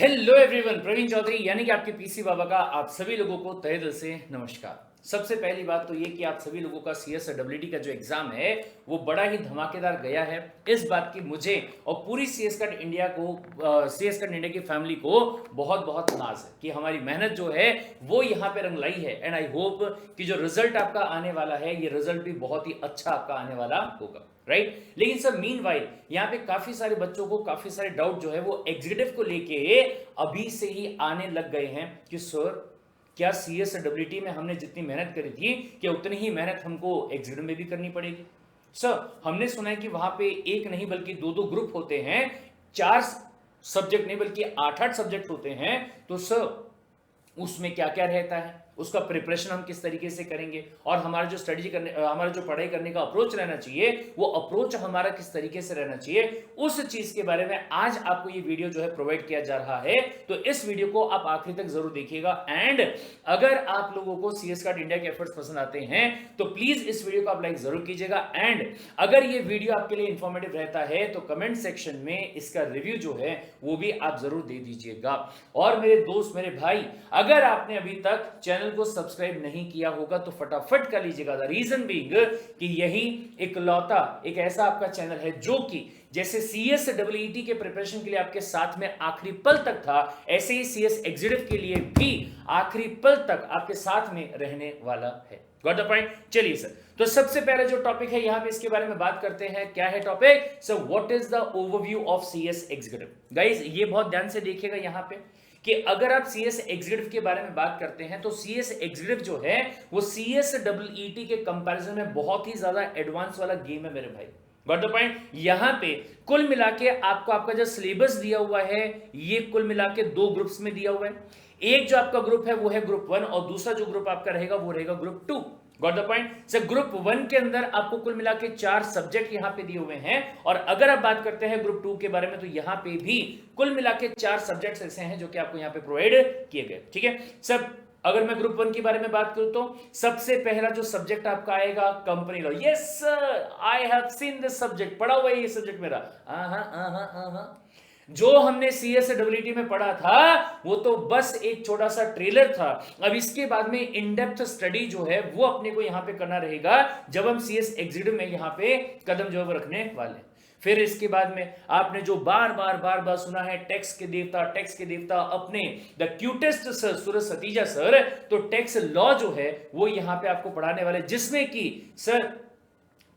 Hello everyone, Praveen Chaudhary यानी कि आपके पीसी बाबा का आप सभी लोगों को तहे दिल से नमस्कार। सबसे पहली बात तो ये कि आप सभी लोगों का CSWT का जो एग्जाम है वो बड़ा ही धमाकेदार गया है। इस बात की मुझे और पूरी CS कट इंडिया की फैमिली को बहुत बहुत नाज है कि हमारी मेहनत जो है वो यहाँ पे रंग लाई है। एंड आई होप कि जो रिजल्ट आपका आने वाला है ये रिजल्ट भी बहुत ही अच्छा आपका आने वाला होगा, राइट। लेकिन सर मीनवाइल यहाँ पे काफी सारे बच्चों को काफी सारे डाउट जो है वो एग्जीक्यूटिव को लेके अभी से ही आने लग गए हैं कि सर क्या CSWT में हमने जितनी मेहनत करी थी क्या उतनी ही मेहनत हमको एग्जीक्यूटिव में भी करनी पड़ेगी। सर हमने सुना है कि वहां पे एक नहीं बल्कि दो दो ग्रुप होते हैं, 4 सब्जेक्ट नहीं बल्कि 8-8 सब्जेक्ट होते हैं। तो सर उसमें क्या क्या रहता है, उसका प्रिपरेशन हम किस तरीके से करेंगे और हमारा जो हमारा जो पढ़ाई करने का अप्रोच रहना चाहिए वो अप्रोच हमारा किस तरीके से रहना चाहिए, उस चीज के बारे में आज आपको ये वीडियो जो है प्रोवाइड किया जा रहा है। तो इस वीडियो को आप आखिरी तक जरूर देखिएगा। एंड अगर आप लोगों को CS कार्ड इंडिया के एफर्ट्स पसंद आते हैं तो प्लीज इस वीडियो को आप लाइक जरूर कीजिएगा। एंड अगर ये वीडियो आपके लिए इंफॉर्मेटिव रहता है तो कमेंट सेक्शन में इसका रिव्यू जो है वो भी आप जरूर दे दीजिएगा। और मेरे दोस्त, मेरे भाई, अगर आपने अभी तक चैनल को सब्सक्राइब नहीं किया होगा तो फटाफट कर लीजिएगा। द रीजन बीइंग कि यही इकलौता एक ऐसा आपका चैनल है जो कि जैसे CSEET के प्रिपरेशन के लिए आपके साथ में आखिरी पल तक था, ऐसे ही CS एग्जीक्यूटिव के लिए भी आखिरी पल तक आपके साथ में रहने वाला है। Got the point? चलिए सर, तो सबसे पहला जो टॉपिक है यहां पे इसके बारे में बात करते हैं। क्या है topic? So what is the overview of CS executive. Guys ये बहुत ध्यान से देखिएगा यहाँ पे कि अगर आप CS एग्जीक्यूटिव के बारे में बात करते हैं तो CS एग्जीक्यूटिव जो है वो CSEET के कंपैरिजन में बहुत ही ज्यादा एडवांस वाला गेम है मेरे भाई। Got the point? यहां पे कुल मिला के आपको आपका जो सिलेबस दिया हुआ है ये कुल मिला के 2 ग्रुप्स में दिया हुआ है। एक जो आपका ग्रुप है वो है ग्रुप 1 और दूसरा जो ग्रुप आपका रहेगा वो रहेगा group 2। Got the point? Sir group 1 के अंदर आपको कुल मिला के 4 सब्जेक्ट यहां पे दिए हुए हैं और अगर आप बात करते हैं ग्रुप 2 के बारे में तो यहां पे भी कुल मिला के 4 सब्जेक्ट्स ऐसे हैं जो कि आपको यहां पे प्रोवाइड किए गए। ठीक है सर, अगर मैं ग्रुप 1 के बारे में बात करूं तो सबसे पहला जो सब्जेक्ट आपका आएगा company law. Yes sir, I have seen this subject, पढ़ा हुआ है ये सब्जेक्ट मेरा। जो हमने CSWT में पढ़ा था वो तो बस एक छोटा सा ट्रेलर था। अब इसके बाद में इन डेप्थ स्टडी जो है वो अपने को यहां पे करना रहेगा जब हम CS एग्जीक्यूटिव में यहां पे कदम जो है वो रखने वाले। फिर इसके बाद में आपने जो बार बार सुना है टैक्स के देवता अपने the cutest sir Suraj Satija sir, तो टैक्स लॉ जो है वो यहां पे आपको पढ़ाने वाले, जिसमें कि सर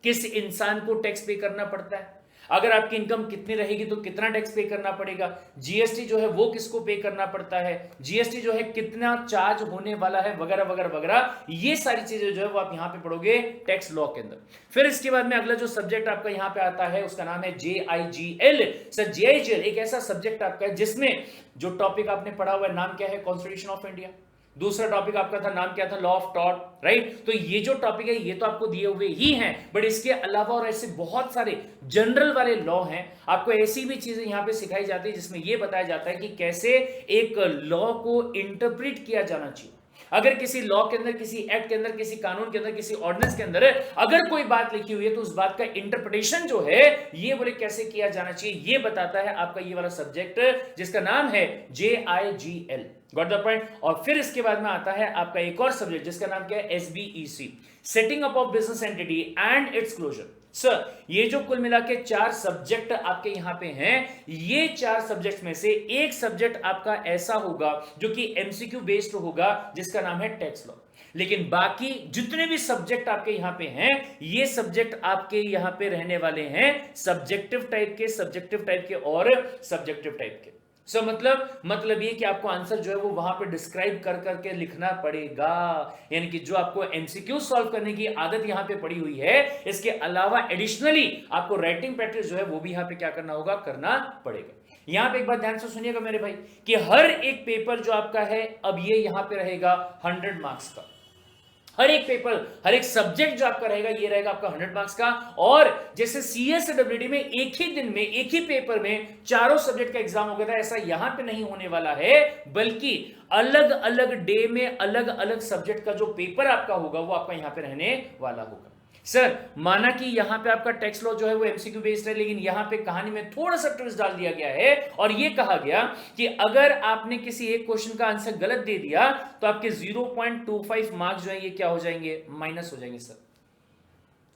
किस इंसान को टैक्स पे करना पड़ता है, अगर आपकी इनकम कितनी रहेगी तो कितना टैक्स पे करना पड़ेगा, GST जो है वो किसको पे करना पड़ता है, GST जो है कितना चार्ज होने वाला है, वगैरह वगैरह वगैरह, ये सारी चीजें जो है वो आप यहां पे पढ़ोगे टैक्स लॉ के अंदर। फिर इसके बाद में अगला जो सब्जेक्ट आपका यहां पे आता है उसका नाम है JIGL। सर JIGL एक ऐसा सब्जेक्ट आपका है जिसमें जो टॉपिक आपने पढ़ा हुआ है नाम क्या है, कॉन्स्टिट्यूशन ऑफ इंडिया। दूसरा टॉपिक आपका था नाम क्या था, लॉ ऑफ टॉर्ट, राइट। तो ये जो टॉपिक है ये तो आपको दिए हुए ही हैं, बट इसके अलावा और ऐसे बहुत सारे जनरल वाले लॉ हैं। आपको ऐसी भी चीजें यहां पे सिखाई जाती है जिसमें ये बताया जाता है कि कैसे एक लॉ को इंटरप्रेट किया जाना चाहिए। अगर किसी लॉ के अंदर, किसी एक्ट के अंदर, किसी कानून के अंदर, किसी ऑर्डिनेंस के अंदर अगर कोई बात लिखी हुई है तो उस बात का इंटरप्रिटेशन जो है ये बोले कैसे किया जाना चाहिए, ये बताता है आपका ये वाला सब्जेक्ट जिसका नाम है JIGL। Got the point? और फिर इसके बाद में आता है आपका एक और सब्जेक्ट जिसका नाम क्या है, SBEC, setting up of business entity and its closure. Sir ये जो कुल मिला के 4 सब्जेक्ट आपके यहां पे हैं, ये 4 सब्जेक्ट में से एक सब्जेक्ट आपका ऐसा होगा जो कि MCQ बेस्ड होगा जिसका नाम है टैक्स लॉ। लेकिन बाकी जितने भी सब्जेक्ट आपके यहां पे हैं ये सब्जेक्ट आपके यहां पे रहने वाले हैं सब्जेक्टिव टाइप के और सब्जेक्टिव टाइप के। सो मतलब ये कि आपको आंसर जो है वो वहां पे डिस्क्राइब कर करके लिखना पड़ेगा। यानी कि जो आपको MCQ सॉल्व करने की आदत यहां पे पड़ी हुई है, इसके अलावा एडिशनली आपको राइटिंग प्रैक्टिस जो है वो भी यहां पे क्या करना होगा, करना पड़ेगा। यहां पे एक बात ध्यान से सुनिएगा मेरे भाई कि हर एक पेपर जो आपका है अब ये यहां पे रहेगा 100 मार्क्स का। हर एक पेपर, हर एक सब्जेक्ट जो आपका रहेगा ये रहेगा आपका 100 मार्क्स का। और जैसे CSWT में एक ही दिन में एक ही पेपर में चारों सब्जेक्ट का एग्जाम हो गया था, ऐसा यहां पे नहीं होने वाला है, बल्कि अलग अलग डे में अलग अलग सब्जेक्ट का जो पेपर आपका होगा वो आपका यहां पे रहने वाला होगा। सर माना कि यहां पे आपका टेक्स्ट लॉ जो है वो एमसीक्यू बेस्ड है, लेकिन यहां पे कहानी में थोड़ा सा ट्विस्ट डाल दिया गया है और ये कहा गया कि अगर आपने किसी एक क्वेश्चन का आंसर गलत दे दिया तो आपके 0.25 मार्क्स जो है ये क्या हो जाएंगे, माइनस हो जाएंगे सर।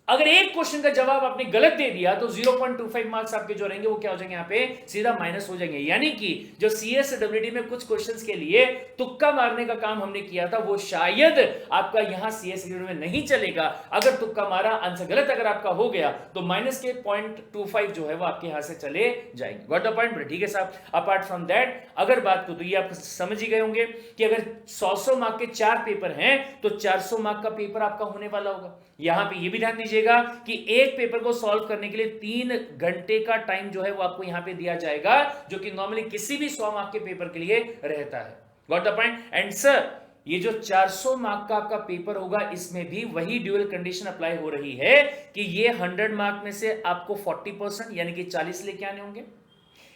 अगर एक क्वेश्चन का जवाब आपने गलत दे दिया तो 0.25 मार्क्स आपके जो रहेंगे वो क्या हो जाएंगे, यहाँ पे सीधा माइनस हो जाएंगे। यानी कि जो सीएसडब्ल्यूडी में कुछ क्वेश्चंस के लिए तुक्का मारने का काम हमने किया था वो शायद आपका यहाँ सीएसडब्ल्यूडी में नहीं चलेगा। अगर तुक्का मारा, आंसर गलत अगर आपका हो गया तो माइनस के 0.25 जो है वो आपके यहां से चले जाएंगे। Got the point? ठीक है साहब। अपार्ट फ्रॉम दैट अगर बात को, तो ये आप समझ ही गए होंगे कि अगर 100 मार्क के 4 पेपर हैं तो 400 मार्क का पेपर आपका होने वाला होगा। यहां पे ये भी ध्यान दीजिएगा कि एक पेपर को सॉल्व करने के लिए 3 घंटे का टाइम जो है वो आपको यहां पे दिया जाएगा, जो कि नॉर्मली किसी भी 100 मार्क के पेपर के लिए रहता है। Got the point? And sir ये जो 400 मार्क का आपका पेपर होगा इसमें भी वही ड्यूअल कंडीशन अप्लाई हो रही है कि ये 100 मार्क में से आपको 40% यानी कि 40 लेके आने होंगे,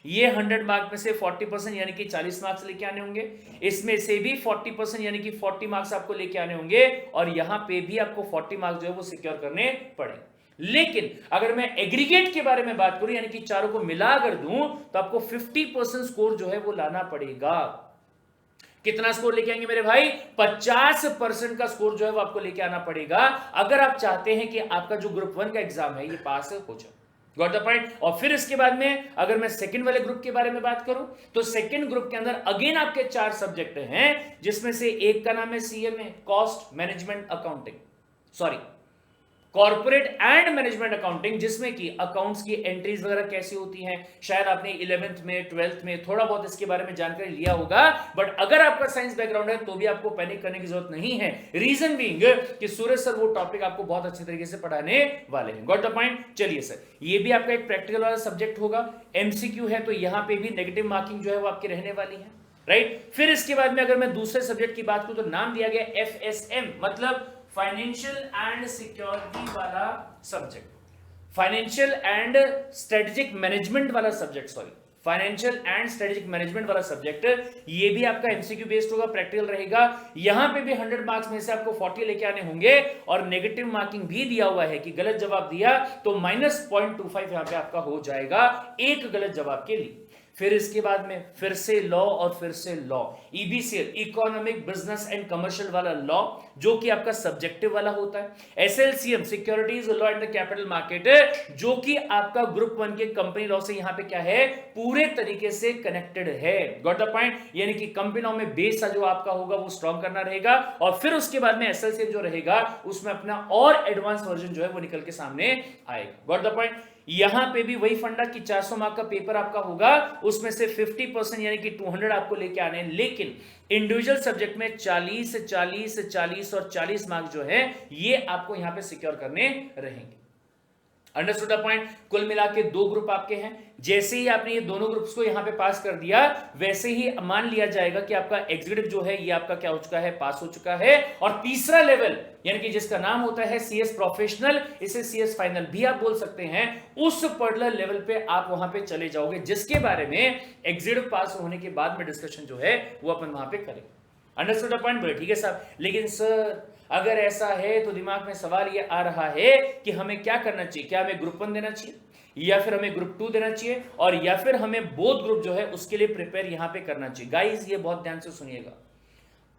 ये 100 मार्क में से 40% यानी कि 40 मार्क्स लेके आने होंगे, इसमें से भी 40% यानी कि 40 मार्क्स आपको लेके आने होंगे और यहां पे भी आपको 40 मार्क्स जो है वो सिक्योर करने पड़े। लेकिन अगर मैं एग्रीगेट के बारे में बात करूं यानी कि चारों को मिला कर दूं तो आपको 50% स्कोर जो है वो लाना पड़ेगा। कितना स्कोर लेके आएंगे मेरे भाई? 50% का स्कोर जो है वो आपको लेके आना पड़ेगा अगर आप चाहते हैं कि आपका जो ग्रुप 1 का एग्जाम है ये पास हो जाए। Got the point? और फिर इसके बाद में अगर मैं सेकंड वाले ग्रुप के बारे में बात करूं तो सेकंड ग्रुप के अंदर अगेन आपके 4 सब्जेक्ट हैं, जिसमें से एक का नाम है CMA, cost management accounting, sorry corporate and management accounting, जिसमें कि अकाउंट्स की एंट्रीज वगैरह कैसी होती हैं। शायद आपने 11th में 12th में थोड़ा बहुत इसके बारे में जानकारी लिया होगा, बट अगर आपका साइंस बैकग्राउंड है तो भी आपको पैनिक करने की जरूरत नहीं है। रीजन बीइंग कि सूरज सर वो टॉपिक आपको बहुत अच्छे तरीके से पढ़ाने वाले हैं। Got the point? चलिए सर, ये भी आपका एक प्रैक्टिकल वाला सब्जेक्ट होगा, एमसीक्यू है तो यहां पे भी नेगेटिव मार्किंग जो है वो आपकी रहने वाली है, राइट। फिर इसके बाद में अगर मैं दूसरे सब्जेक्ट की बात करूं तो नाम दिया गया एफएसएम, मतलब फाइनेंशियल एंड सिक्योरिटी वाला subject, financial and strategic management वाला subject, sorry financial and strategic management वाला सब्जेक्ट। ये भी आपका एमसीक्यू बेस्ड होगा, प्रैक्टिकल रहेगा। यहां पे भी 100 मार्क्स में से आपको 40 लेके आने होंगे और नेगेटिव मार्किंग भी दिया हुआ है कि गलत जवाब दिया तो माइनस 0.25 यहां पे आपका हो जाएगा एक गलत जवाब के लिए। फिर इसके बाद में फिर से लॉ और फिर से law, EBCL economic business and commercial वाला लॉ जो कि आपका सब्जेक्टिव वाला होता है, SLCM securities law and the capital market जो कि आपका ग्रुप 1 के कंपनी लॉ से यहां पे क्या है, पूरे तरीके से कनेक्टेड है। Got the point? यानी कि कंपनी लॉ में बेस जो आपका होगा वो स्ट्रॉन्ग करना रहेगा और फिर उसके बाद में एसएलसीएम जो रहेगा उसमें अपना और एडवांस वर्जन जो है वो निकल के सामने आएगा। Got the point? यहां पे भी वही फंडा कि 400 मार्क का पेपर आपका होगा, उसमें से 50% यानी कि 200 आपको लेके आने हैं, लेकिन इंडिविजुअल सब्जेक्ट में 40 40 40 और 40 मार्क्स जो है ये आपको यहां पे सिक्योर करने रहेंगे। Understood the point? कुल मिला के 2 ग्रुप आपके हैं। जैसे ही आपने ये दोनों ग्रुप्स को यहां पे पास कर दिया वैसे ही मान लिया जाएगा कि आपका एग्जीक्यूटिव जो है ये आपका क्या हो चुका है, पास हो चुका है। और तीसरा लेवल यानी कि जिसका नाम होता है सीएस प्रोफेशनल, इसे सीएस फाइनल भी आप बोल सकते हैं, उस पर्टिकुलर लेवल पे आप वहां पे चले जाओगे, जिसके बारे में एग्जीक्यूटिव पास होने के बाद में डिस्कशन जो है वो अपन वहां पे करेंगे। Understood the point? बोले ठीक है साहब। लेकिन सर अगर ऐसा है तो दिमाग में सवाल ये आ रहा है कि हमें क्या करना चाहिए, क्या हमें ग्रुप 1 देना चाहिए या फिर हमें ग्रुप 2 देना चाहिए और या फिर हमें बोथ ग्रुप जो है उसके लिए प्रिपेयर यहां पे करना चाहिए। गाइस ये बहुत ध्यान से सुनिएगा,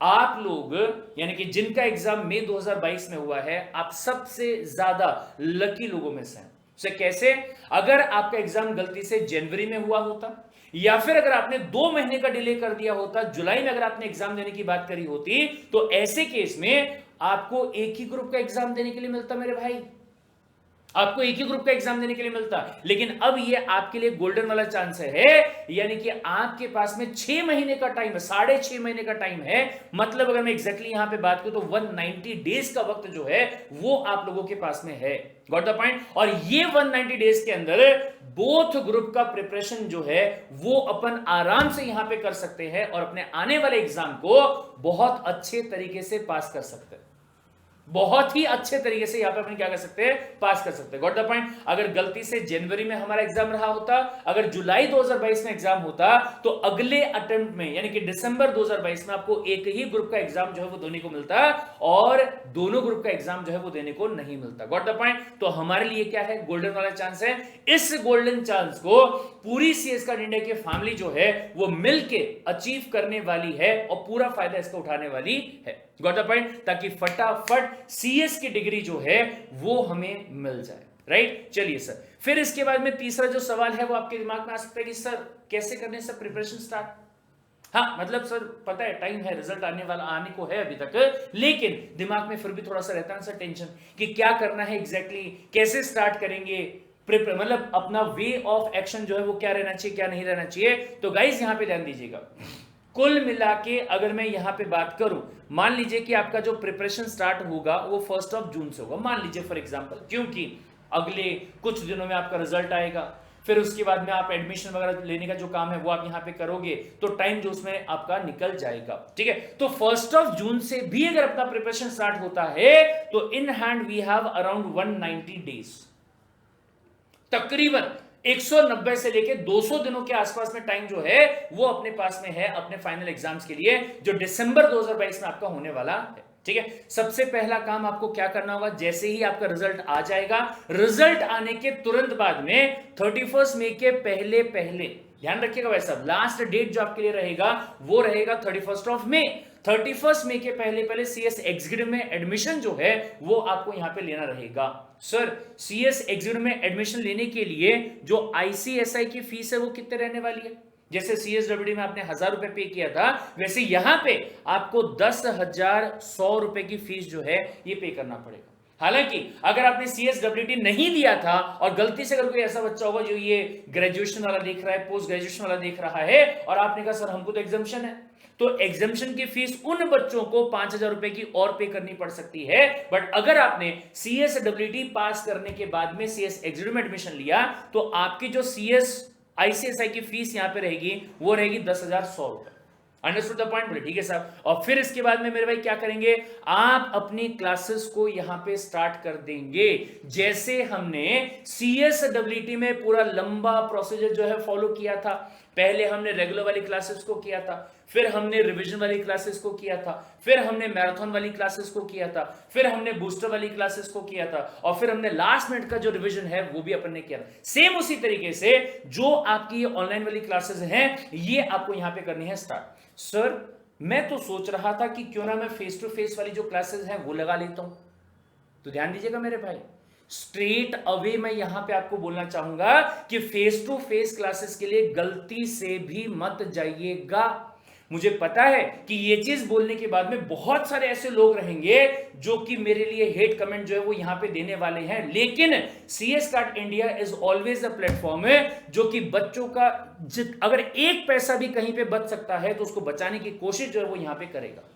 आप लोग यानी कि जिनका एग्जाम मई 2022 में हुआ है, आप सबसे ज्यादा लकी लोगों में से हैं। उसे कैसे? अगर आपका एग्जाम गलती से जनवरी में हुआ होता या फिर अगर आपने 2 महीने का डिले कर दिया होता, जुलाई में अगर आपने एग्जाम देने की बात करी होती, तो ऐसे केस में आपको एक ही ग्रुप का एग्जाम देने के लिए मिलता मेरे भाई, आपको एक ही ग्रुप का एग्जाम देने के लिए मिलता। लेकिन अब ये आपके लिए गोल्डन वाला चांस है, यानी कि आपके पास में 6 महीने का टाइम है, 6.5 महीने का टाइम है। मतलब अगर मैं एग्जैक्टली यहां पे बात करूं तो 190 डेज का वक्त जो है वो आप लोगों के पास में है। Got the point? और ये 190 डेज के अंदर बोथ ग्रुप का प्रिपरेशन जो है वो अपन आराम से यहां पे कर सकते हैं और अपने आने वाले एग्जाम को बहुत अच्छे तरीके से पास कर सकते हैं। बहुत ही अच्छे तरीके से यहां पे अपन क्या कर सकते हैं, पास कर सकते हैं। Got the point. अगर गलती से जनवरी में हमारा एग्जाम रहा होता, अगर जुलाई 2022 में एग्जाम होता, तो अगले अटेम्प्ट में यानी कि दिसंबर 2022 में आपको एक ही ग्रुप का एग्जाम जो है वो देने को मिलता, और दोनों ग्रुप का एग्जाम जो है वो देने को नहीं मिलता। Got the point. तो हमारे लिए क्या है, गोल्डन वाला चांस है। इस गोल्डन चांस को पूरी सीएस कार्ड इंडिया की फैमिली जो है वो मिलके अचीव करने वाली है और पूरा फायदा इसका उठाने वाली है। Got the point. ताकि फटाफट सीएस की डिग्री जो है वो हमें मिल जाए। राइट। चलिए सर, फिर इसके बाद में तीसरा जो सवाल है वो आपके दिमाग में आ सकता है कि सर कैसे करने सर प्रिपरेशन स्टार्ट। हाँ मतलब सर पता है टाइम है, रिजल्ट आने को है अभी तक, लेकिन दिमाग में फिर भी थोड़ा सा रहता है सर टेंशन कि क्या करना है एग्जैक्टली, कैसे स्टार्ट करेंगे, मतलब अपना वे ऑफ एक्शन जो है वो क्या रहना चाहिए, क्या नहीं रहना चाहिए। तो गाइस यहां पे ध्यान दीजिएगा, कुल मिला के अगर मैं यहां पे बात करूं, मान लीजिए कि आपका जो प्रिपरेशन स्टार्ट होगा वो 1 जून से होगा, मान लीजिए फॉर एग्जांपल, क्योंकि अगले कुछ दिनों में आपका रिजल्ट आएगा, फिर उसके बाद में आप एडमिशन वगैरह लेने का जो काम है वो आप यहां पे करोगे, तो टाइम जो उसमें आपका निकल जाएगा। ठीक है, तो 1 जून से भी अगर अपना प्रिपरेशन स्टार्ट होता है तो in hand we have around 190 days, तकरीबन 190 से लेके 200 दिनों के आसपास में टाइम जो है वो अपने पास में है अपने फाइनल एग्जाम्स के लिए, जो दिसंबर 2022 में आपका होने वाला है। ठीक है, सबसे पहला काम आपको क्या करना होगा, जैसे ही आपका रिजल्ट आ जाएगा, रिजल्ट आने के तुरंत बाद में 31 मई के पहले पहले, ध्यान रखिएगा वैसा लास्ट डेट जो आपके लिए रहेगा वो रहेगा 31 मई। 31 मई के पहले पहले सीएस एग्जीक्यूटिव में एडमिशन जो है वो आपको यहां पे लेना रहेगा। सर सीएस एग्जीक्यूटिव में एडमिशन लेने के लिए जो आईसीएसआई की फीस है वो कितने रहने वाली है, जैसे सीएसडब्ल्यूडी में आपने 1000 रुपए पे किया था, वैसे यहां पे आपको 10,100 रुपए की फीस जो है ये पे करना पड़ेगा। हालांकि अगर आपने सीएसडब्ल्यूटी नहीं दिया था और गलती से अगर कोई ऐसा बच्चा होगा जो ये ग्रेजुएशन वाला देख रहा है, पोस्ट ग्रेजुएशन वाला देख रहा है, और आपने कहा सर हमको तो एग्जाम्शन है, तो एग्जाम्शन की फीस उन बच्चों को 5,000 रुपए की और पे करनी पड़ सकती है। बट अगर आपने सीएसडब्ल्यूटी पास करने के बाद में सीएस एग्जीक्यूटिव में एडमिशन लिया तो आपकी जो सीएस आईसीएसआई की फीस यहां पे रहेगी वो रहेगी 10,100 रुपए। Understood the point? बोले ठीक है साहब। और फिर इसके बाद में मेरे भाई क्या करेंगे, आप अपनी क्लासेस को यहां पे स्टार्ट कर देंगे, जैसे हमने सीएसडब्ल्यूटी में पूरा लंबा प्रोसीजर जो है फॉलो किया था। पहले हमने रेगुलर वाली क्लासेस को किया था, फिर हमने रिवीजन वाली क्लासेस को किया था, फिर हमने मैराथन वाली क्लासेस को किया था, फिर हमने बूस्टर वाली क्लासेस को किया था, और फिर हमने लास्ट मिनट का जो रिवीजन है वो भी अपन ने किया था। सेम उसी तरीके से जो आपकी ये ऑनलाइन वाली क्लासेस हैं ये आपको यहां पे करनी है स्टार्ट। सर मैं तो सोच रहा था कि क्यों ना मैं फेस टू फेस वाली जो क्लासेस हैं वो लगा लेता हूं। तो ध्यान दीजिएगा मेरे भाई, स्ट्रेट अवे मैं यहां पे आपको बोलना चाहूंगा कि फेस टू फेस क्लासेस के लिए गलती से भी मत जाइएगा। मुझे पता है कि ये चीज बोलने के बाद में बहुत सारे ऐसे लोग रहेंगे जो कि मेरे लिए हेट कमेंट जो है वो यहां पे देने वाले हैं, लेकिन CS card India is always a platform है जो कि बच्चों का अगर एक पैसा भी कहीं पे बच सकता है तो उसको बचाने की कोशिश जो है वो यहां पे करेगा।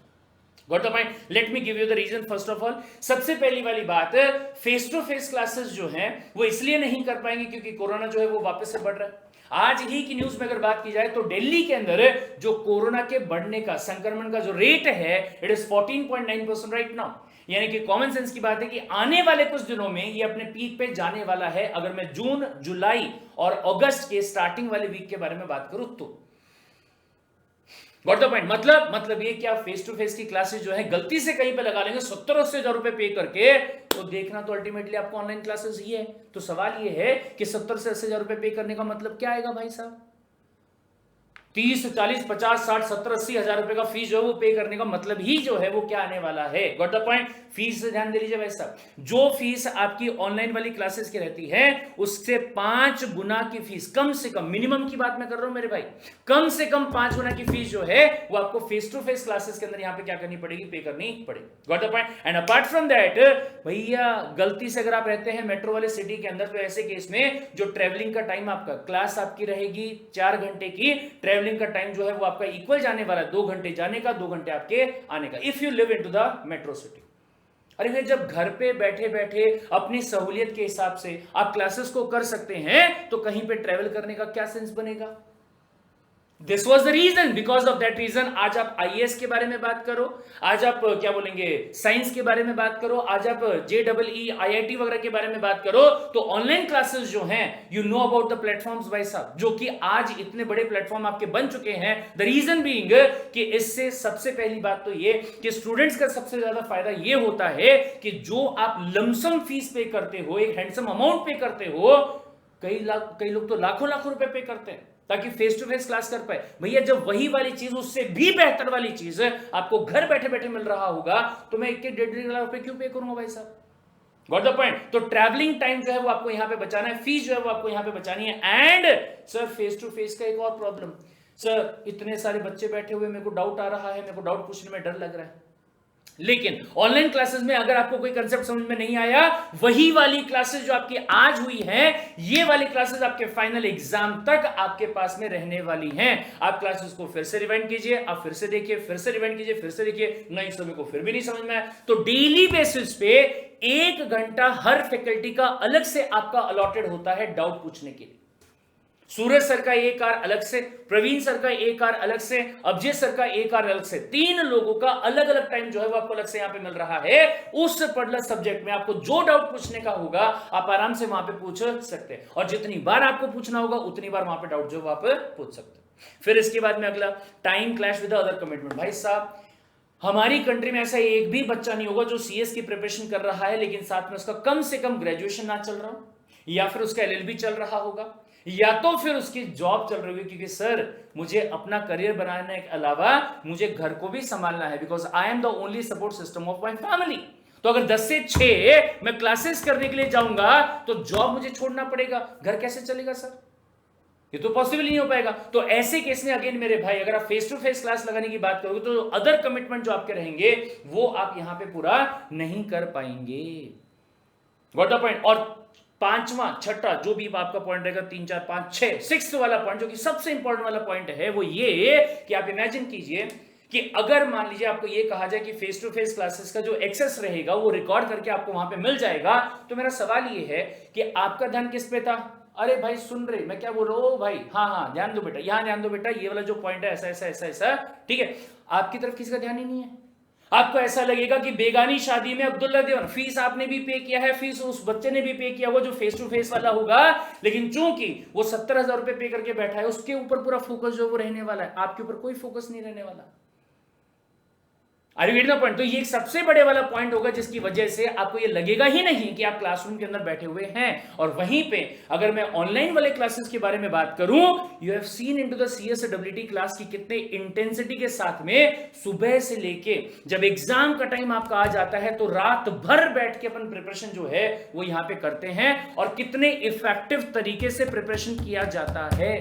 Got the point? Let me give you the reason first of all. सबसे पहली वाली बात, फेस टू फेस क्लासेस जो हैं वो इसलिए नहीं कर पाएंगे क्योंकि कोरोना जो है वो वापस से बढ़ रहा है। आज ही की न्यूज में अगर बात की जाए तो दिल्ली के अंदर जो कोरोना के बढ़ने का, संक्रमण का जो रेट है, इट इज 14.9% राइट नाउ। यानी कि कॉमन सेंस की बात है कि आने वाले कुछ दिनों में ये अपने पीक पे जाने वाला है। अगर मैं जून, जुलाई और अगस्त के स्टार्टिंग वाले वीक के बारे में बात करूं तो गॉट द पॉइंट। मतलब ये कि आप फेस टू फेस की क्लासेस जो है गलती से कहीं पे लगा लेंगे 70-80 हजार रुपए पे करके, तो देखना तो अल्टीमेटली आपको ऑनलाइन क्लासेस ही है। तो सवाल ये है कि 70 से 80 हजार रुपए पे करने का मतलब क्या आएगा भाई साहब, 30, 40, 50, 60, 70, 80 हजार रुपए का फीस जो है वो पे करने का मतलब ही जो है वो क्या आने वाला है। Got the point. फीस से ध्यान दे लीजिए भाई साहब, जो फीस आपकी ऑनलाइन वाली क्लासेस की रहती है उससे 5 गुना की फीस, कम से कम, मिनिमम की बात मैं कर रहा हूं मेरे भाई, कम से कम 5 गुना की फीस जो है वो आपको फेस टू फेस क्लासेस के अंदर यहां पे क्या करनी पड़ेगी, पे करनी पड़ेगी। Got the point. And apart from that भैया गलती से अगर आप रहते हैं मेट्रो वाले सिटी के अंदर तो ऐसे केस में जो ट्रेवलिंग का टाइम आपका, क्लास आपकी रहेगी 4 घंटे की, ट्रेवलिंग का टाइम जो है वो आपका इक्वल जाने वाला है, 2 घंटे जाने का, 2 घंटे आपके आने का, if you live into the metro city. अरे फिर जब घर पे बैठे बैठे अपनी सहूलियत के हिसाब से आप क्लासेस को कर सकते हैं तो कहीं पे ट्रेवल करने का क्या सेंस बनेगा। This was the reason, because of that reason आज आप आईएएस के बारे में बात करो, आज आप क्या बोलेंगे साइंस के बारे में बात करो, आज आप JEE IIT वगैरह के बारे में बात करो, तो ऑनलाइन क्लासेस जो हैं, you know about the platforms भाई साहब, जो कि आज इतने बड़े प्लेटफॉर्म आपके बन चुके हैं। द रीजन बीइंग कि इससे सबसे पहली बात तो ये कि स्टूडेंट्स का सबसे ज्यादा फायदा ये होता है कि जो आप लमसम फीस पे करते हो, एक हैंडसम अमाउंट पे करते हो, कई लोग तो लाखों लाखों रुपए पे करते हैं ताकि फेस टू फेस क्लास कर पाए। भैया जब वही वाली चीज, उससे भी बेहतर वाली चीज आपको घर बैठे बैठे मिल रहा होगा, तो मैं 1-1.5 लाख रुपए क्यों पे करूंगा भाई साहब? Got the point. तो ट्रैवलिंग टाइम जो है वो आपको यहां पे बचाना है, फीस जो है वो आपको यहां पे बचानी है। And sir face to face का एक और प्रॉब्लम, सर इतने सारे बच्चे बैठे हुए, मेरे को डाउट आ रहा है, मेरे को डाउट पूछने में डर लग रहा है। लेकिन ऑनलाइन क्लासेस में अगर आपको कोई कंसेप्ट समझ में नहीं आया, वही वाली क्लासेस जो आपकी आज हुई हैं, ये वाली क्लासेस आपके फाइनल एग्जाम तक आपके पास में रहने वाली हैं। आप क्लासेस को फिर से रिवाइंड कीजिए, आप फिर से देखिए, फिर से रिवाइंड कीजिए, फिर से देखिए, नहीं समय को फिर भी नहीं समझ में आया तो डेली बेसिस पे 1 घंटा हर फैकल्टी का अलग से आपका अलॉटेड होता है डाउट पूछने के लिए। सूरज सर का एक आर अलग से, प्रवीण सर का एक आर अलग से, अभिजीत सर का एक आर अलग से, 3 लोगों का अलग अलग टाइम जो है वो आपको अलग से यहां पे मिल रहा है। उस पर्टिकुलर सब्जेक्ट में आपको जो डाउट पूछने का होगा आप आराम से वहां पे पूछ सकते हैं, और जितनी बार आपको पूछना होगा उतनी बार वहां पे डाउट जो आप पूछ सकते हैं। फिर इसके बाद में अगला, time clash with other commitment. भाई साहब हमारी कंट्री में ऐसा एक भी बच्चा नहीं होगा जो सीएस की प्रिपरेशन कर रहा है लेकिन साथ में उसका कम से कम ग्रेजुएशन ना चल रहा हो, या फिर उसका LLB चल रहा होगा, या तो फिर उसकी जॉब चल रही होगी, क्योंकि सर मुझे अपना करियर बनाने के अलावा मुझे घर को भी संभालना है, because I am the only support system of my family. तो अगर 10 से 6 मैं क्लासेस करने के लिए जाऊंगा तो जॉब मुझे छोड़ना पड़ेगा, घर कैसे चलेगा सर? ये तो पॉसिबल नहीं हो पाएगा। तो ऐसे केस में अगेन मेरे भाई, अगर आप फेस टू फेस क्लास लगाने की बात करोगे तो अदर कमिटमेंट जो आपके रहेंगे वो आप यहां पे पूरा नहीं कर पाएंगे। Got the point. और 5वां 6ठा जो भी आपका पॉइंट रहेगा, 3 4 5 6 6th वाला पॉइंट जो कि सबसे इंपॉर्टेंट वाला पॉइंट है वो ये कि आप इमेजिन कीजिए कि अगर मान लीजिए आपको ये कहा जाए कि फेस टू फेस क्लासेस का जो एक्सेस रहेगा वो रिकॉर्ड करके आपको वहां पे मिल जाएगा, तो मेरा सवाल ये है कि आपका ध्यान किस पे था? अरे भाई सुन रहे मैं क्या बोल रहा हूं भाई? हाँ हाँ ध्यान दो बेटा, यहां ध्यान दो बेटा, ये वाला जो पॉइंट है ऐसा ऐसा ऐसा ऐसा, ठीक है। आपकी तरफ किसी का ध्यान ही नहीं है। आपको ऐसा लगेगा कि बेगानी शादी में अब्दुल्ला देवन, फीस आपने भी पे किया है, फीस उस बच्चे ने भी पे किया, वो जो फेस टू फेस वाला होगा, लेकिन चूंकि वो 70,000 रुपए पे करके बैठा है, उसके ऊपर पूरा फोकस जो वो रहने वाला है, आपके ऊपर कोई फोकस नहीं रहने वाला। Are you getting the point? तो ये एक सबसे बड़े वाला पॉइंट होगा जिसकी वजह से आपको ये लगेगा ही नहीं कि आप क्लासरूम के अंदर बैठे हुए हैं। और वहीं पे अगर मैं ऑनलाइन वाले क्लासेस के बारे में बात करूं, you have seen into the CSWT class की कितने इंटेंसिटी के साथ में सुबह से लेके जब एग्जाम का टाइम आपका आ जाता है तो रात भर बैठ के अपन प्रिपरेशन जो है वो यहां पे करते हैं, और कितने इफेक्टिव तरीके से प्रिपरेशन किया जाता है।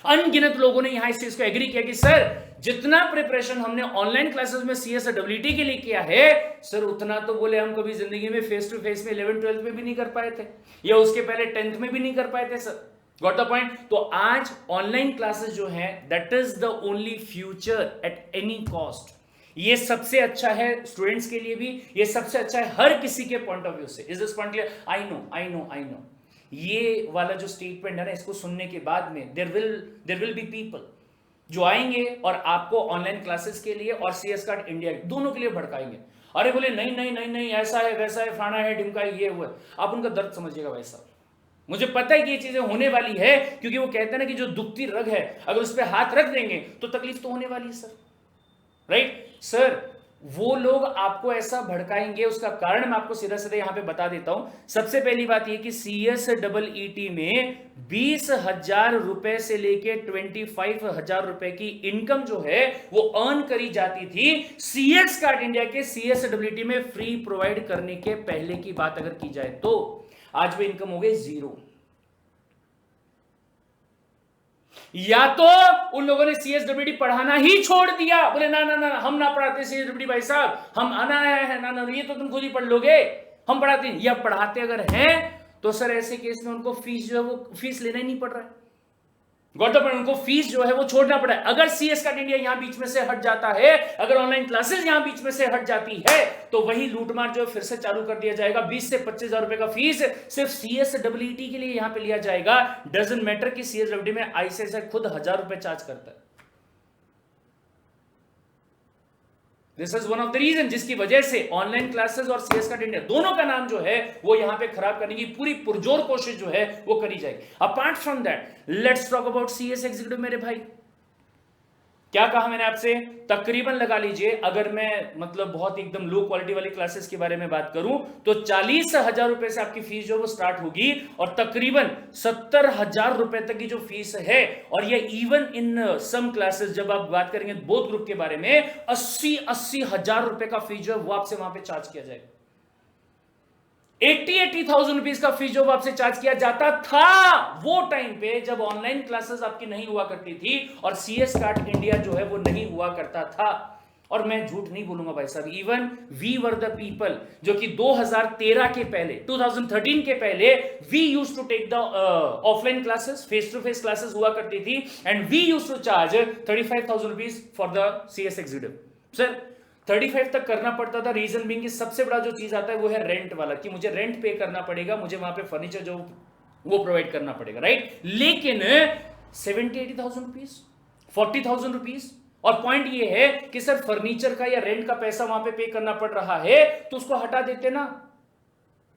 अनगिनत लोगों ने यहां इस चीज को एग्री किया कि सर जितना प्रिपरेशन हमने ऑनलाइन क्लासेस में CSWT के लिए किया है, सर उतना तो बोले हम कभी जिंदगी में फेस टू फेस में 11th 12th में भी नहीं कर पाए थे, या उसके पहले 10th में भी नहीं कर पाए थे सर। Got the point? तो आज ऑनलाइन क्लासेस जो है that is the only future at any cost. ये सबसे अच्छा है स्टूडेंट्स के लिए भी, ये सबसे अच्छा है हर किसी के पॉइंट ऑफ व्यू से। Is this point clear? I know ये वाला जो स्टेटमेंट है ना, इसको सुनने के बाद में देयर विल बी पीपल जो आएंगे और आपको ऑनलाइन क्लासेस के लिए और CS कार्ड इंडिया दोनों के लिए भड़काएंगे। अरे बोले नहीं नहीं नहीं नहीं ऐसा है वैसा है फलाना है ढिमका है ये हुआ। आप उनका दर्द समझिएगा भाई साहब, मुझे पता है कि ये चीजें होने वाली है, क्योंकि वो कहते हैं ना कि जो दुखती रग है अगर उस पर हाथ रख देंगे तो तकलीफ तो होने वाली है सर, राइट सर। वो लोग आपको ऐसा भड़काएंगे, उसका कारण मैं आपको सीधा सीधा यहां पे बता देता हूं। सबसे पहली बात ये कि CSEE में 20,000 रुपए से लेके 25,000 रुपए की इनकम जो है वो अर्न करी जाती थी CS कार्ड इंडिया के CSWT में फ्री प्रोवाइड करने के पहले की बात अगर की जाए तो। आज वो इनकम हो गई 0। या तो उन लोगों ने CSWT पढ़ाना ही छोड़ दिया, बोले ना ना ना हम ना पढ़ाते CSWT भाई साहब, हम आना है ना ना ये तो तुम खुद ही पढ़ लोगे, हम पढ़ाते हैं। या पढ़ाते अगर हैं तो सर ऐसे केस में उनको फीस जो है वो फीस लेना ही नहीं पड़ रहा है। गौतम उनको फीस जो है वो छोड़ना पड़ा है। अगर CS कार्ड इंडिया यहां बीच में से हट जाता है, अगर ऑनलाइन क्लासेस यहां बीच में से हट जाती है, तो वही लूटमार जो है फिर से चालू कर दिया जाएगा। 20 से 25 हजार रुपए का फीस सिर्फ CSEET के लिए यहां पे लिया जाएगा। डजंट मैटर कि CSEET में ICSI खुद 1000 रुपए चार्ज करता है। This is one of the reason जिसकी वजह से ऑनलाइन क्लासेस और CS कार्ड इंडिया दोनों का नाम जो है वो यहां पे खराब करने की पूरी पुरजोर कोशिश जो है वो करी जाएगी। Apart from that, let's talk about CS executive. मेरे भाई, क्या कहा मैंने आपसे? तकरीबन लगा लीजिए, अगर मैं मतलब बहुत एकदम लो क्वालिटी वाली क्लासेस के बारे में बात करूं तो 40,000 रुपए से आपकी फीस जो वो स्टार्ट होगी और तकरीबन 70,000 रुपए तक की जो फीस है। और ये इवन इन सम क्लासेस जब आप बात करेंगे बोथ ग्रुप के बारे में, 80 हजार रुपए का फीस जो है वो आपसे वहां पे चार्ज किया जाएगा। 80,000 रुपीज का फीस जो आपसे चार्ज किया जाता था वो टाइम पे जब ऑनलाइन क्लासेस आपकी नहीं हुआ करती थी और CS कार्ड इंडिया जो है वो नहीं हुआ करता था। और मैं झूठ नहीं बोलूंगा भाई साहब, even we were the people जो कि 2013 के पहले, 2013 के पहले we use to take the offline classes, face to face classes हुआ करती थी and we use to charge 35,000 rupees for the CS executive. Sir 35 तक करना पड़ता था। रीजन बीइंग कि सबसे बड़ा जो चीज आता है वो है रेंट वाला, कि मुझे रेंट पे करना पड़ेगा, मुझे वहां पे फर्नीचर जो वो प्रोवाइड करना पड़ेगा, राइट। लेकिन 70-80,000 रुपीज, 40,000 रुपीज, और पॉइंट ये है कि सर फर्नीचर का या रेंट का पैसा वहां पे करना पड़ रहा है तो उसको हटा देते ना,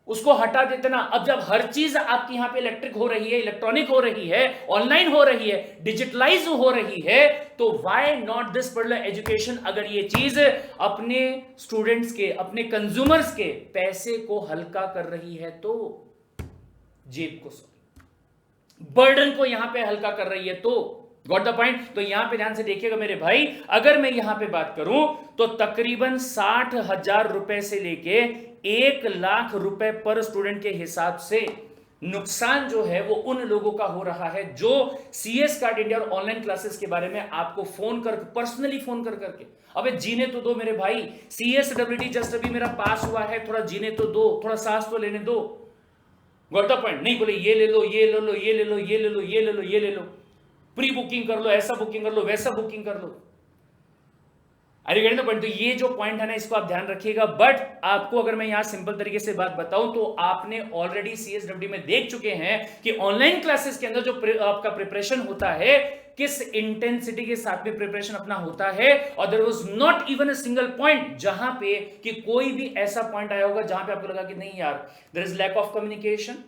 उसको हटा देते ना। अब जब हर चीज आपकी यहां पे इलेक्ट्रिक हो रही है, इलेक्ट्रॉनिक हो रही है, ऑनलाइन हो रही है, डिजिटलाइज हो रही है, तो why not this particular education अगर ये चीज अपने स्टूडेंट्स के, अपने कंज्यूमर्स के पैसे को हल्का कर रही है तो, जेब को, बर्डन को यहां पे हल्का कर रही है तो, गॉट द पॉइंट। तो यहां पे ध्यान से देखिएगा मेरे भाई, अगर मैं यहां पे बात करूं तो तकरीबन 60,000 रुपए से लेके 1 लाख रुपए पर स्टूडेंट के हिसाब से नुकसान जो है वो उन लोगों का हो रहा है जो CS कार्ड इंडिया और ऑनलाइन क्लासेस के बारे में आपको फोन कर, पर्सनली फोन कर करके, अबे जीने तो दो मेरे भाई, CSEET जस्ट अभी मेरा पास हुआ है, थोड़ा जीने तो दो, थोड़ा सांस तो लेने दो। Got the point. नहीं बोले ये ले लो, ये ले लो, ये ले लो, ये ले लो, ये ले लो, ये ले लो, प्री बुकिंग कर लो, ऐसा बुकिंग कर लो, वैसा बुकिंग कर लो। अरे गेटिंग द पॉइंट। तो ये जो पॉइंट है ना, इसको आप ध्यान रखिएगा। बट आपको अगर मैं यहां सिंपल तरीके से बात बताऊं तो आपने ऑलरेडी CSEET में देख चुके हैं कि ऑनलाइन क्लासेस के अंदर जो आपका प्रिपरेशन होता है, किस इंटेंसिटी के साथ में प्रिपरेशन अपना होता है, और there was not even a single point जहां पे कि कोई भी ऐसा पॉइंट आया होगा जहां पे आपको लगा कि नहीं यार, there is lack of communication,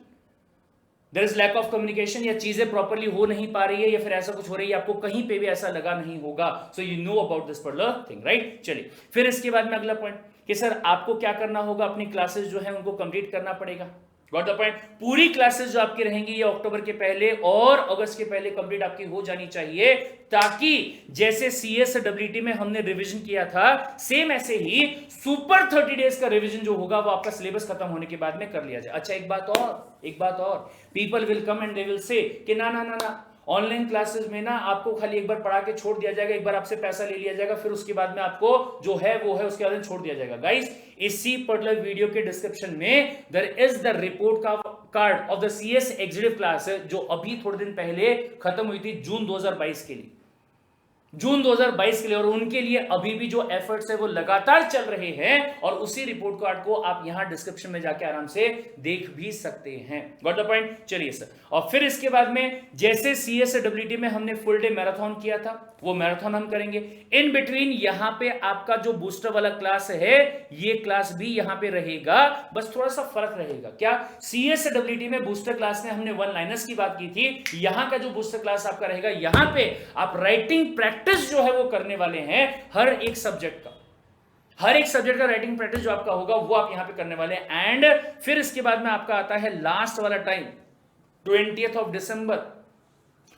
there is lack of communication, या चीजें प्रॉपर्ली हो नहीं पा रही है, या फिर ऐसा कुछ हो रही है, आपको कहीं पे भी ऐसा लगा नहीं होगा। So you know about this particular thing, right. चलिए फिर इसके बाद में अगला पॉइंट कि सर आपको क्या करना होगा, अपनी क्लासेस जो है उनको कंप्लीट करना पड़ेगा। Got the point. पूरी क्लासेस जो आपकी रहेंगी ये अक्टूबर के पहले और अगस्त के पहले कंप्लीट आपकी हो जानी चाहिए, ताकि जैसे CSEET में हमने रिवीजन किया था, सेम ऐसे ही सुपर 30 डेज का रिवीजन जो होगा वो आपका सिलेबस खत्म होने के बाद में कर लिया जाए। अच्छा एक बात और, people will come and they will say कि ना ना ना ना, ऑनलाइन क्लासेस में ना आपको खाली एक बार पढ़ा के छोड़ दिया जाएगा, एक बार आपसे पैसा ले लिया जाएगा, फिर उसके बाद में आपको जो है वो है, उसके बाद में छोड़ दिया जाएगा। गाइस, इसी पर्टिकुलर वीडियो के डिस्क्रिप्शन में there is the report card of the CS executive class जो अभी थोड़े दिन पहले खत्म हुई थी, जून 2022 के लिए, जून 2022 के लिए। और उनके लिए अभी भी जो एफर्ट्स है वो लगातार चल रहे हैं, और उसी रिपोर्ट कार्ड को आप यहां डिस्क्रिप्शन में जाके आराम से देख भी सकते हैं। Got the point. चलिए सर, और फिर इसके बाद में जैसे CSEET में हमने फुल डे मैराथन किया था, वो मैराथन हम करेंगे। इन बिटवीन यहां पे आपका जो बूस्टर वाला क्लास है, ये क्लास भी यहां पे रहेगा, बस थोड़ा सा फर्क रहेगा। क्या? CSEET में बूस्टर क्लास में हमने वन लाइनर्स की बात की थी, यहां का जो बूस्टर क्लास आपका रहेगा, यहां पे आप राइटिंग प्रैक्टिस जो है वो करने वाले हैं, हर एक सब्जेक्ट का राइटिंग प्रैक्टिस जो आपका होगा वो आप यहां पे करने वाले हैं। एंड फिर इसके बाद में आपका आता है लास्ट वाला टाइम, 20 दिसंबर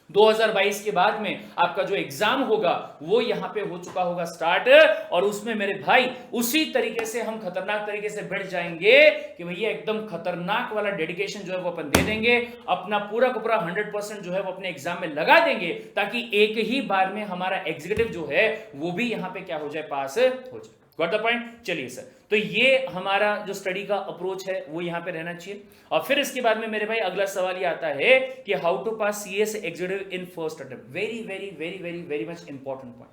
2022 के बाद में आपका जो एग्जाम होगा वो यहां पे हो चुका होगा स्टार्ट, और उसमें मेरे भाई उसी तरीके से हम खतरनाक तरीके से बैठ जाएंगे कि भैया एकदम खतरनाक वाला डेडिकेशन जो है वो अपन दे देंगे, अपना पूरा का पूरा 100% जो है वो अपने एग्जाम में लगा देंगे, ताकि एक ही बार में हमारा एग्जीक्यूटिव जो है वो भी यहां पे क्या हो जाए, पास हो जाए। Got the point. चलिए सर, तो ये हमारा जो स्टडी का अप्रोच है वो यहां पे रहना चाहिए। और फिर इसके बाद में मेरे भाई अगला सवाल ये आता है कि how to pass CS executive in first attempt. Very very very very very much important point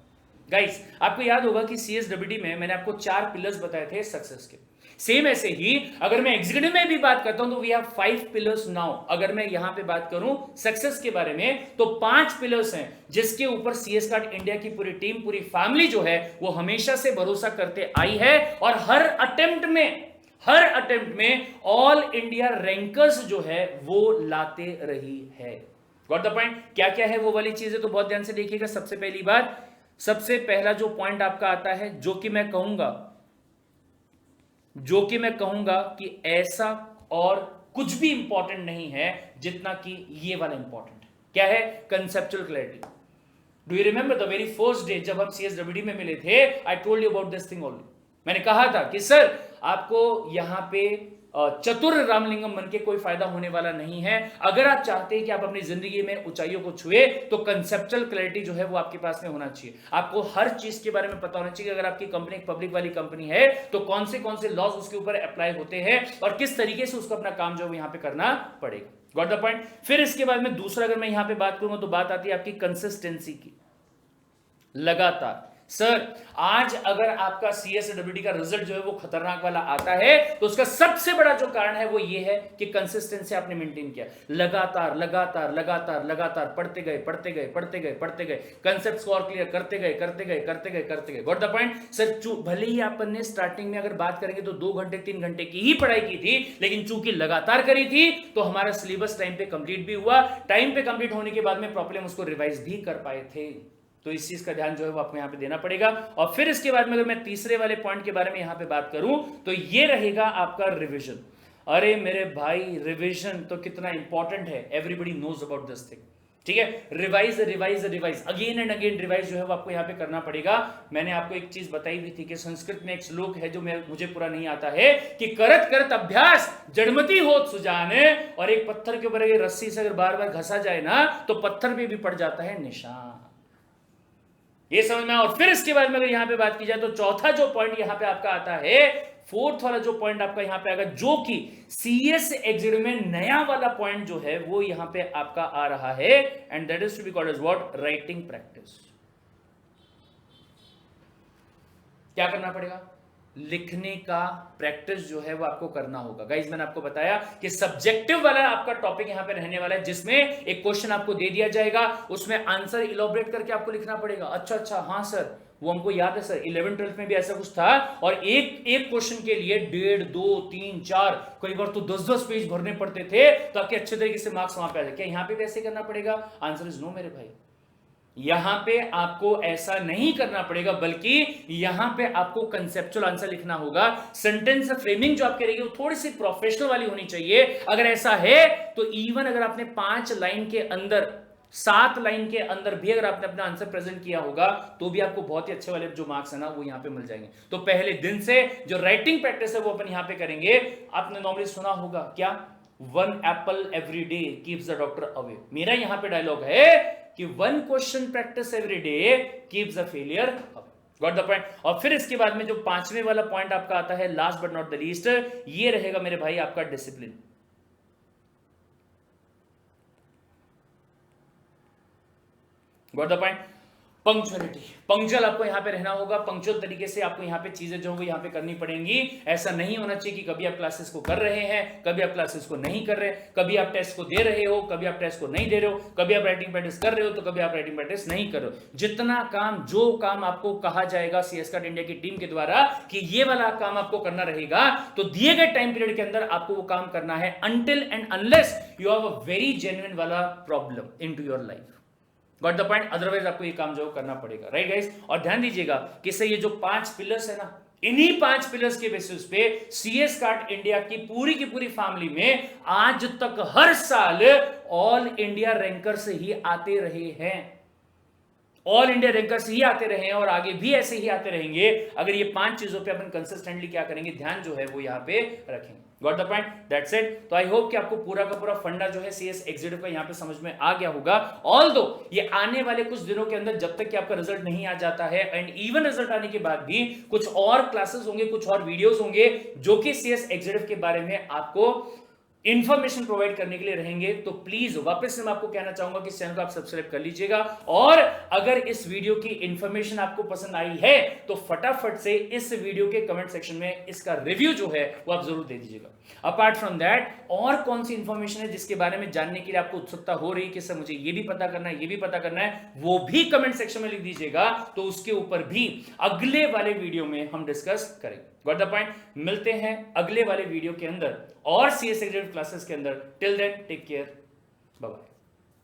guys. आपको याद होगा कि सीएसडब्ल्यूडी में मैंने आपको 4 पिलर्स बताए थे सक्सेस के। सेम ऐसे ही अगर मैं एग्जीक्यूटिव में भी बात करता हूं तो वी हैव 5 पिलर्स नाउ। अगर मैं यहां पे बात करूं सक्सेस के बारे में तो 5 पिलर्स हैं जिसके ऊपर सीएस कार्ड इंडिया की पूरी टीम, पूरी फैमिली जो है वो हमेशा से भरोसा करते आई है। और हर अटेम्प्ट में ऑल इंडिया रैंकर्स जो है वो लाते रही है। Got the point. क्या क्या है वो वाली चीजें तो बहुत ध्यान से देखिएगा। सबसे पहली बात, सबसे पहला जो पॉइंट आपका आता है जो कि मैं कहूंगा कि ऐसा और कुछ भी इंपॉर्टेंट नहीं है जितना कि ये वाला इंपॉर्टेंट है। क्या है? Conceptual clarity. Do you remember the very first day जब हम सीएसडब्ल्यूडी में मिले थे, I told you about this thing only. मैंने कहा था कि सर आपको यहां पे चतुर रामलिंगम बन के कोई फायदा होने वाला नहीं है। अगर आप चाहते हैं कि आप अपनी जिंदगी में ऊंचाइयों को छुए तो कंसेप्चुअल क्लैरिटी जो है वो आपके पास में होना चाहिए। आपको हर चीज के बारे में पता होना चाहिए कि अगर आपकी कंपनी एक पब्लिक वाली कंपनी है तो कौन से लॉज उसके ऊपर अप्लाई होते हैं और किस तरीके से उसको अपना काम जो है यहां पे करना पड़ेगा। Got the point. फिर इसके बाद में दूसरा अगर मैं यहां पे बात करूंगा तो बात आती है आपकी कंसिस्टेंसी की। लगातार सर आज अगर आपका सीएसडब्ल्यूडी का रिजल्ट जो है वो खतरनाक वाला आता है तो उसका सबसे बड़ा जो कारण है वो ये है कि कंसिस्टेंसी आपने मेंटेन किया। लगातार लगातार लगातार लगातार पढ़ते गए, कंसेप्ट्स को और क्लियर करते गए। Got the point. सर भले ही अपन ने स्टार्टिंग में अगर बात करेंगे तो 2 घंटे 3 घंटे की ही पढ़ाई की थी, लेकिन चूंकि लगातार करी थी तो हमारा सिलेबस टाइम पे कंप्लीट भी हुआ। टाइम पे कंप्लीट होने के बाद में प्रॉब्लम उसको रिवाइज भी कर पाए थे। तो इस चीज का ध्यान जो है वो आपको यहां पे देना पड़ेगा। और फिर इसके बाद में अगर मैं तीसरे वाले पॉइंट के बारे में यहां पे बात करूं तो ये रहेगा आपका रिवीजन। अरे मेरे भाई रिवीजन तो कितना इंपॉर्टेंट है, everybody knows about this thing. ठीक है, revise again and again revise जो है वो आपको यहां पे करना पड़ेगा। मैंने आपको एक चीज बताई हुई थी कि संस्कृत में एक श्लोक है जो मुझे पूरा नहीं आता है कि करत करत अभ्यास जड़मती होत सुजाने। और एक पत्थर के ऊपर अगर रस्सी से अगर बार बार घसा जाए ना तो पत्थर पे भी पड़ जाता है निशान। ये समझना। और फिर इसके बाद में अगर यहां पे बात की जाए तो चौथा जो पॉइंट यहां पे आपका आता है, फोर्थ वाला जो पॉइंट आपका यहां पे आएगा जो कि सीएस एग्जीक्यूटिव में नया वाला पॉइंट जो है वो यहां पे आपका आ रहा है, and that is to be called as what? Writing practice. क्या करना पड़ेगा? लिखने का प्रैक्टिस जो है वो आपको करना होगा। गाइस मैंने आपको बताया कि सब्जेक्टिव वाला आपका टॉपिक यहां पे रहने वाला है जिसमें एक क्वेश्चन आपको दे दिया जाएगा, उसमें आंसर इलॉबरेट करके आपको लिखना पड़ेगा। अच्छा हाँ सर वो हमको याद है सर 11th-12th में भी ऐसा कुछ था और एक क्वेश्चन के लिए 1.5 2 3 4 कई बार तो 10-10 पेज भरने पड़ते थे ताकि अच्छे तरीके से मार्क्स वहां पे आ जाए। क्या यहां पे भी ऐसे करना पड़ेगा? आंसर इज नो मेरे भाई। यहां पे आपको ऐसा नहीं करना पड़ेगा, बल्कि यहां पे आपको कंसेप्चुअल आंसर लिखना होगा। सेंटेंस फ्रेमिंग जो आपके रहेगी वो थोड़ी सी प्रोफेशनल वाली होनी चाहिए। अगर ऐसा है तो इवन अगर आपने 5 लाइन के अंदर 7 लाइन के अंदर भी अगर आपने अपना आंसर प्रेजेंट किया होगा तो भी आपको बहुत ही अच्छे वाले जो मार्क्स है ना वो यहां पे मिल जाएंगे। तो पहले दिन से जो राइटिंग प्रैक्टिस है वो अपन यहां पे करेंगे। आपने नॉर्मली सुना होगा क्या? 1 Apple every day keeps the doctor away. मेरा यहां पे डायलॉग है कि 1 question practice every day keeps the failure away. Got the point. और फिर इसके बाद में जो 5वें वाला पॉइंट आपका आता है, last but not the least, ये रहेगा मेरे भाई आपका discipline. Got the point. Punctuality, punctual आपको यहां पे रहना होगा। पंक्चुअल तरीके से आपको यहां पे चीजें जो है यहां पे करनी पड़ेंगी। ऐसा नहीं होना चाहिए कि कभी आप क्लासेस को कर रहे हैं, कभी आप क्लासेस को नहीं कर रहे, कभी आप टेस्ट को दे रहे हो, कभी आप टेस्ट को नहीं दे रहे हो, कभी आप राइटिंग प्रैक्टिस कर रहे हो तो कभी आप राइटिंग प्रैक्टिस नहीं कर रहे हो। जितना काम जो काम आपको कहा जाएगा सीएस कार्ड इंडिया की टीम के द्वारा कि ये वाला काम आपको करना रहेगा तो दिए गए टाइम पीरियड के अंदर आपको वो काम करना है, until and unless you have a very genuine वाला problem into your life. Got the point. Otherwise आपको ये काम जो करना पड़ेगा। Right guys. और ध्यान दीजिएगा कि ये जो 5 पिलर्स है ना, इन्हीं 5 पिलर्स के बेसिस पे सीएस कार्ड इंडिया की पूरी फैमिली में आज तक हर साल ऑल इंडिया रैंकर से ही आते रहे हैं। ऑल इंडिया रैंकर से ही आते रहे हैं और आगे भी ऐसे ही आते रहेंगे अगर ये 5 चीजों पे अपन कंसिस्टेंटली क्या करेंगे, ध्यान जो है वो यहां पे रखेंगे। Got the point, that's it. तो आई होप कि आपको पूरा का पूरा फंडा जो है सीएस एग्जीक्यूटिव का यहाँ पे समझ में आ गया होगा। ऑल्दो ये आने वाले कुछ दिनों के अंदर जब तक कि आपका रिजल्ट नहीं आ जाता है, एंड इवन रिजल्ट आने के बाद भी कुछ और क्लासेस होंगे, कुछ और वीडियोस होंगे जो कि सीएस एग्जीक्यूटिव के बारे में आपको इंफॉर्मेशन प्रोवाइड करने के लिए रहेंगे। तो प्लीज वापस से मैं आपको कहना चाहूंगा कि इस चैनल को आप सब्सक्राइब कर लीजिएगा, और अगर इस वीडियो की इंफॉर्मेशन आपको पसंद आई है तो फटाफट से इस वीडियो के कमेंट सेक्शन में इसका रिव्यू जो है वो आप जरूर दे दीजिएगा। अपार्ट फ्रॉम दैट और कौन सी इंफॉर्मेशन है जिसके बारे में जानने के लिए आपको उत्सुकता हो रही है कि सर मुझे ये भी पता करना है, ये भी पता करना है, वो भी कमेंट सेक्शन में लिख दीजिएगा, तो उसके ऊपर भी अगले वाले वीडियो में हम डिस्कस करेंगे। Got the point. मिलते हैं अगले वाले वीडियो के अंदर और सीएस एग्जीक्यूटिव क्लासेस के अंदर। Till then take care, bye bye.